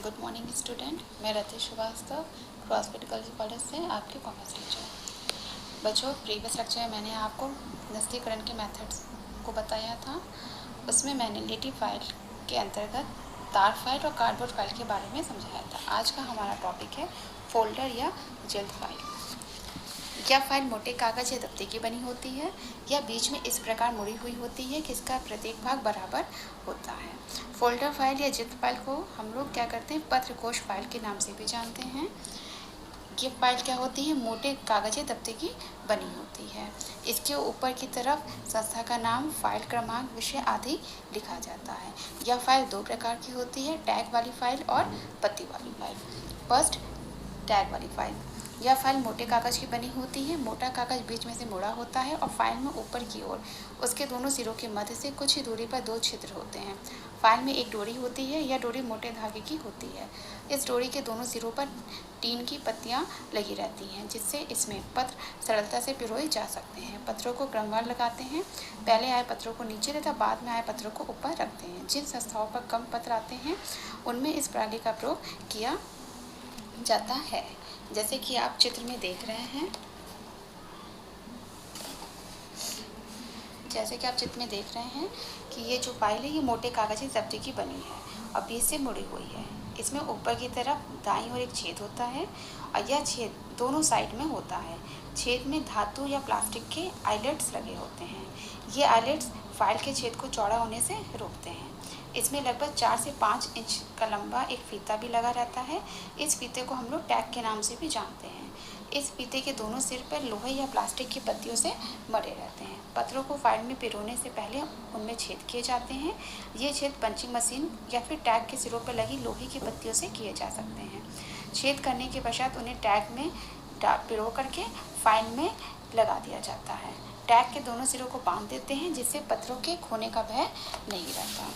Good morning student, मैं Ratish Srivastava Crossfit girls college से आपके कॉमर्स टीचर। बच्चों, प्रीवियस लेक्चर में मैंने आपको नस्तीकरण के मेथड्स को बताया था। उसमें मैंने नेटिव फाइल के अंतर्गत तार फाइल और कार्डबोर्ड फाइल के बारे में समझाया था। आज का हमारा टॉपिक है फोल्डर या जल्द फाइल। यह फाइल मोटे कागज या दफ्ते की बनी होती है या बीच में इस प्रकार मुड़ी हुई होती है कि इसका प्रत्येक भाग बराबर होता है। फोल्डर फाइल या जिप फाइल को हम लोग क्या करते हैं, पत्र कोश फाइल के नाम से भी जानते हैं। ये फाइल क्या होती है, मोटे कागज या दफ्ते की बनी होती है। इसके ऊपर की तरफ संस्था का नाम, फाइल क्रमांक, विषय आदि लिखा जाता है। यह फाइल दो प्रकार की होती है, टैग वाली फाइल और पत्ती वाली फाइल। फर्स्ट, टैग वाली फाइल। यह फाइल मोटे कागज की बनी होती है। मोटा कागज बीच में से मुड़ा होता है और फाइल में ऊपर की ओर उसके दोनों सिरों के मध्य से कुछ ही दूरी पर दो छिद्र होते हैं। फाइल में एक डोरी होती है। यह डोरी मोटे धागे की होती है। इस डोरी के दोनों सिरों पर टीन की पत्तियां लगी रहती हैं, जिससे इसमें पत्र सरलता से पिरोए जा सकते हैं। पत्रों को क्रमवार लगाते हैं। पहले आए पत्रों को नीचे तथा बाद में आए पत्रों को ऊपर रखते हैं। जिन संस्थाओं पर कम पत्र आते हैं उनमें इस प्रणाली का प्रयोग किया जाता है। जैसे कि आप चित्र में देख रहे हैं, कि ये जो फाइल है ये मोटे कागज की दफ्ते की बनी है और बीच से मुड़ी हुई है। इसमें ऊपर की तरफ दाईं ओर एक छेद होता है और यह छेद दोनों साइड में होता है। छेद में धातु या प्लास्टिक के आइलेट्स लगे होते हैं। ये आइलेट्स फाइल के छेद को चौड़ा होने से रोकते हैं। इसमें लगभग 4 से 5 इंच का लंबा एक फीता भी लगा रहता है। इस फीते को हम लोग टैग के नाम से भी जानते हैं। इस फीते के दोनों सिर पर लोहे या प्लास्टिक की पत्तियों से मरे रहते हैं। पत्रों को फाइल में पिरोने से पहले उनमें छेद किए जाते हैं। ये छेद पंचिंग मशीन या फिर टैग के सिरों पर लगी लोहे की पत्तियों से किए जा सकते हैं। छेद करने के पश्चात उन्हें टैग में पिरो करके फाइल में लगा दिया जाता है। टैग के दोनों सिरों को बांध देते हैं, जिससे पत्रों के खोने का भय नहीं रहता।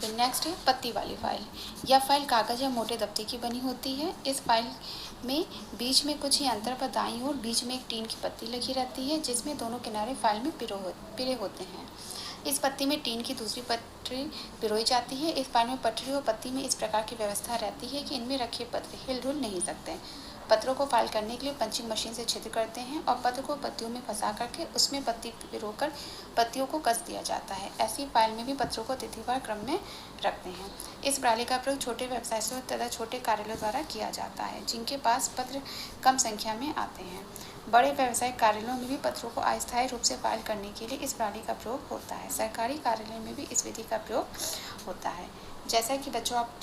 नेक्स्ट है पत्ती वाली फाइल। यह फाइल कागज या मोटे दफ्ते की बनी होती है। इस फाइल में बीच में कुछ ही अंतर पर दाईं ओर बीच में एक टीन की पत्ती लगी रहती है, जिसमें दोनों किनारे फाइल में पिरे होते हैं। इस पत्ती में टीन की दूसरी पटरी पिरोई जाती है। इस फाइल में पटरी और पत्ती में इस प्रकार की व्यवस्था रहती है कि इनमें रखे पत्र हिल-डुल नहीं सकते। पत्रों को फाइल करने के लिए पंचिंग मशीन से छिद्र करते हैं और पत्र को पत्तियों में फंसा करके उसमें पत्ती पिरोकर पत्तियों को कस दिया जाता है। ऐसी फाइल में भी पत्रों को तिथिवार क्रम में रखते हैं। इस प्रणाली का प्रयोग छोटे व्यवसायों तथा छोटे कार्यालयों द्वारा किया जाता है, जिनके पास पत्र कम संख्या में आते हैं। बड़े व्यावसायिक कार्यालयों में भी पत्रों को अस्थायी रूप से फाइल करने के लिए इस प्रणाली का प्रयोग होता है। सरकारी कार्यालय में भी इस विधि का प्रयोग होता है। जैसा कि बच्चों आप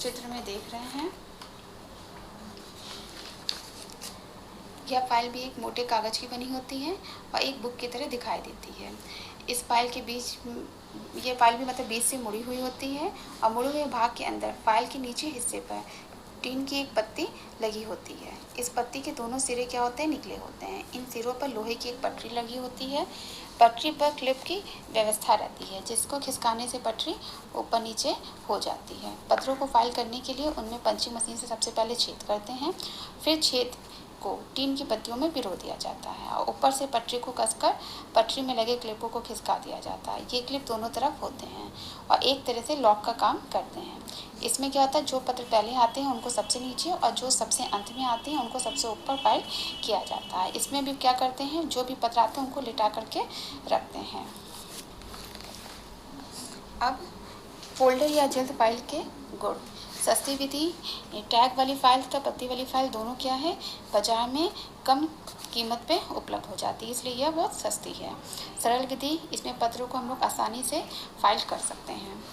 चित्र में देख रहे हैं, यह फाइल भी एक मोटे कागज की बनी होती है और एक बुक की तरह दिखाई देती है। इस फाइल के बीच, ये फाइल भी मतलब बीच से मुड़ी हुई होती है और मुड़े हुए भाग के अंदर फाइल के नीचे हिस्से पर टीन की एक पत्ती लगी होती है। इस पत्ती के दोनों सिरे क्या होते हैं, निकले होते हैं। इन सिरों पर लोहे की एक पटरी लगी होती है। पटरी पर क्लिप की व्यवस्था रहती है, जिसको खिसकाने से पटरी ऊपर नीचे हो जाती है। पत्रों को फाइल करने के लिए उनमें पंचिंग मशीन से सबसे पहले छेद करते हैं, फिर छेद को टीन की पत्तियों में पिरो दिया जाता है और ऊपर से पटरी को कसकर पटरी में लगे क्लिपों को खिसका दिया जाता है। ये क्लिप दोनों तरफ होते हैं और एक तरह से लॉक का काम करते हैं। इसमें क्या होता है, जो पत्र पहले आते हैं उनको सबसे नीचे और जो सबसे अंत में आते हैं उनको सबसे ऊपर फाइल किया जाता है। इसमें भी क्या करते हैं, जो भी पत्र आते हैं उनको लिटा करके रखते हैं। अब फोल्डर या जल्द फाइल के गुण। सस्ती विधि, टैग वाली फाइल तथा पत्ती वाली फाइल दोनों क्या है, बाजार में कम कीमत पे उपलब्ध हो जाती है, इसलिए यह बहुत सस्ती है। सरल विधि, इसमें पत्रों को हम लोग आसानी से फाइल कर सकते हैं।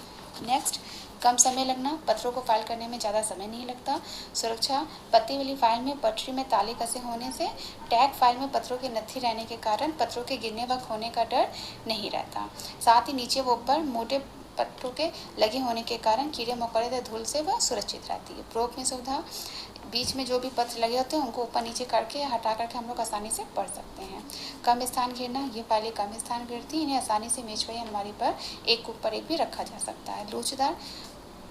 नेक्स्ट, कम समय लगना, पत्रों को फाइल करने में ज़्यादा समय नहीं लगता। सुरक्षा, पत्ती वाली फाइल में पटरी में ताले कसे होने से टैग फाइल में पत्रों के नत्थी रहने के कारण पत्रों के गिरने व खोने का डर नहीं रहता। साथ ही नीचे व ऊपर मोटे पत्रों के लगे होने के कारण कीड़े मकोड़े या धूल से वह सुरक्षित रहती है। प्रयोग में सुविधा, बीच में जो भी पत्र लगे होते हैं उनको ऊपर नीचे करके हटा करके हम लोग आसानी से पढ़ सकते हैं। कम स्थान घेरना, ये फाइलें कम स्थान घेरती हैं, इन्हें आसानी से मेज पर या अलमारी पर एक ऊपर एक भी रखा जा सकता है। लोचदार,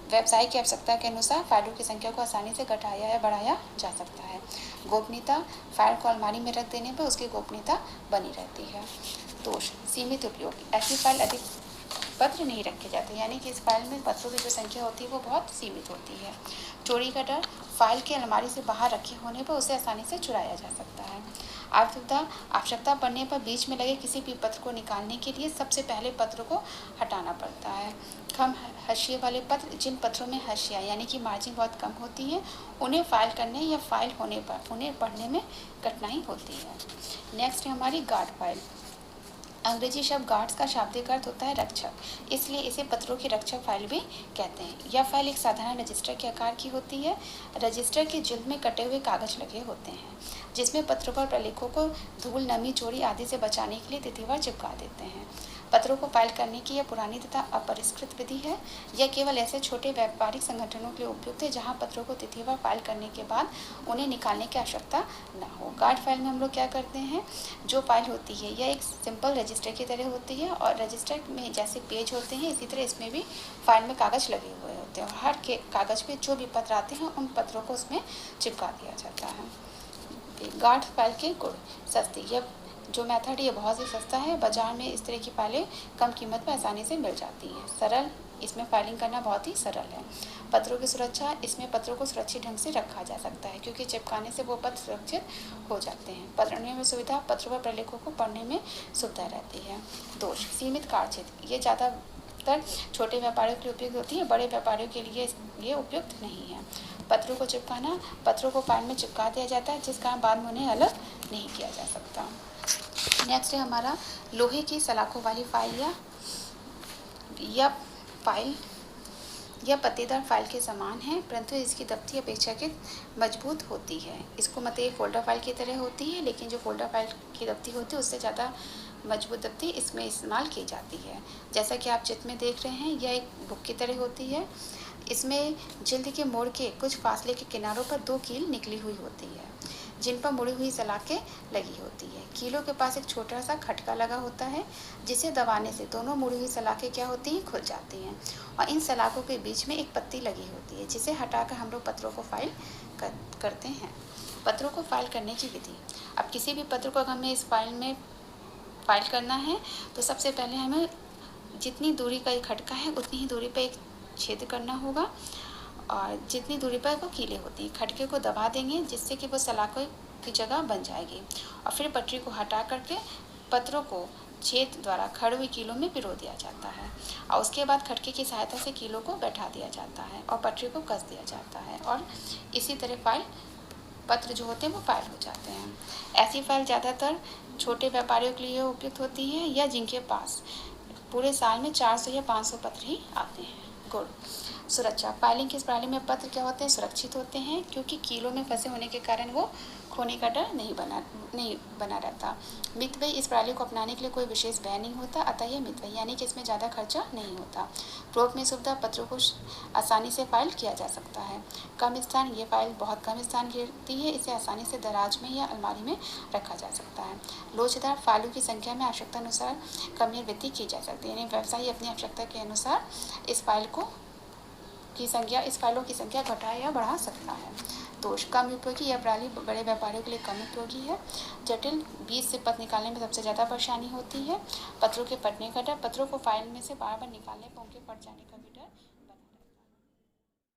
व्यवसाय की आवश्यकता के अनुसार फाइलों की संख्या को आसानी से घटाया या बढ़ाया जा सकता है। गोपनीयता, फाइल को अलमारी में रख देने पर उसकी गोपनीयता बनी रहती है। दोष, सीमित उपयोग, ऐसी फाइल अधिक पत्र नहीं रखे जाते, यानी कि इस फाइल में पत्रों की जो संख्या होती है वो बहुत सीमित होती है। चोरी का डर, फाइल के अलमारी से बाहर रखे होने पर उसे आसानी से चुराया जा सकता है। आवश्यकता पड़ने पर बीच में लगे किसी भी पत्र को निकालने के लिए सबसे पहले पत्र को हटाना पड़ता है। कम हाशिए वाले पत्र, जिन पत्रों में हाशिया यानी कि मार्जिन बहुत कम होती है, उन्हें फाइल करने या फाइल होने पर उन्हें पढ़ने में कठिनाई होती है। नेक्स्ट है हमारी गार्ड फाइल। अंग्रेजी शब्द गार्ड्स का शाब्दिक अर्थ होता है रक्षक, इसलिए इसे पत्रों की रक्षक फाइल भी कहते हैं। यह फाइल एक साधारण रजिस्टर के आकार की होती है। रजिस्टर के जिल्द में कटे हुए कागज लगे होते हैं, जिसमें पत्रों पर प्रलेखों को धूल, नमी, चोरी आदि से बचाने के लिए तिथिवार चिपका देते हैं। पत्रों को फाइल करने की यह पुरानी तथा अपरिष्कृत विधि है। यह केवल ऐसे छोटे व्यापारिक संगठनों के लिए उपयुक्त है जहां पत्रों को तिथिवार फाइल करने के बाद उन्हें निकालने की आवश्यकता न हो। गार्ड फाइल में हम लोग क्या करते हैं, जो फाइल होती है यह एक सिंपल रजिस्टर की तरह होती है, और रजिस्टर में जैसे पेज होते हैं इसी तरह इसमें भी फाइल में कागज लगे हुए होते हैं, और हर के कागज पे जो भी पत्र आते हैं उन पत्रों को उसमें चिपका दिया जाता है। गार्ड फाइल के गुण, सस्ती, यह जो मेथड ये बहुत ही सस्ता है। बाजार में इस तरह की फाइलें कम कीमत पर आसानी से मिल जाती हैं। सरल, इसमें फाइलिंग करना बहुत ही सरल है। पत्रों की सुरक्षा, इसमें पत्रों को सुरक्षित ढंग से रखा जा सकता है क्योंकि चिपकाने से वो पत्र सुरक्षित हो जाते हैं। पढ़ने में सुविधा, पत्रों पर प्रलेखों को पढ़ने में सुविधा रहती है। दोष, सीमित कार्यक्षेत्र, ये ज़्यादातर छोटे व्यापारियों के लिए उपयुक्त होती है, बड़े व्यापारियों के लिए ये उपयुक्त नहीं है। पत्रों को चिपकाना, पत्रों को फाइल में चिपका दिया जाता है जिस कारण बाद में उन्हें अलग नहीं किया जा सकता। नेक्स्ट है हमारा लोहे की सलाखों वाली फाइल या पत्तेदार फाइल के समान है, परंतु इसकी दफ्ती अपेक्षाकृत मजबूत होती है। इसको मतलब ये फोल्डर फाइल की तरह होती है, लेकिन जो फोल्डर फाइल की दफ्ती होती है उससे ज़्यादा मजबूत दफ्ती इसमें इस्तेमाल की जाती है। जैसा कि आप चित्र में देख रहे हैं, यह एक बुक की तरह होती है। इसमें जिल्द के मोड़ के कुछ फासले के किनारों पर 2 कील निकली हुई होती है, जिन पर मुड़ी हुई सलाखें लगी होती है। कीलों के पास एक छोटा सा खटका लगा होता है, जिसे दबाने से दोनों मुड़ी हुई सलाखें क्या होती हैं, खुल जाती हैं, और इन सलाखों के बीच में एक पत्ती लगी होती है, जिसे हटाकर हम लोग पत्रों को फाइल करते हैं। पत्रों को फाइल करने की विधि, अब किसी भी पत्र को अगर हमें इस फाइल में फाइल करना है तो सबसे पहले हमें जितनी दूरी का एक खटका है उतनी ही दूरी पर एक छेद करना होगा, और जितनी दूरी पर वो कीलें होती हैं, खटके को दबा देंगे जिससे कि वो सलाखों की जगह बन जाएगी, और फिर पटरी को हटा करके पत्रों को छेद द्वारा खड़े हुई कीलों में पिरो दिया जाता है, और उसके बाद खटके की सहायता से कीलों को बैठा दिया जाता है और पटरी को कस दिया जाता है, और इसी तरह पत्र जो होते हैं वो फाइल हो जाते हैं। ऐसी फाइल ज़्यादातर छोटे व्यापारियों के लिए उपयुक्त होती है, या जिनके पास पूरे साल में 400 या 500 पत्र ही आते हैं। गुण, सुरक्षा, फाइलिंग की इस प्रणाली में पत्र क्या होते हैं, सुरक्षित होते हैं, क्योंकि कीलों में फंसे होने के कारण वो खोने का डर नहीं बना रहता। मितव्ययी, इस प्रणाली को अपनाने के लिए कोई विशेष व्यय नहीं होता, अतः यह मितव्ययी यानी कि इसमें ज़्यादा खर्चा नहीं होता। प्रयोग में सुविधा, पत्रों को आसानी से फाइल किया जा सकता है। कम स्थान, ये फाइल बहुत कम स्थान घेरती है, इसे आसानी से दराज में या अलमारी में रखा जा सकता है। लोचदार, फाइलों की संख्या में आवश्यकता अनुसार कमी या वृद्धि की जा सकती है, यानी व्यवसायी अपनी आवश्यकता के अनुसार इस फाइलों की संख्या घटा या बढ़ा सकता है। दोष, कम उपयोगी, यह प्रणाली बड़े व्यापारियों के लिए कम उपयोगी है। जटिल, बीच से पत्र निकालने में सबसे ज़्यादा परेशानी होती है। पत्रों के फटने का डर, पत्रों को फाइल में से बार बार निकालने पर उनके फट जाने का भी डर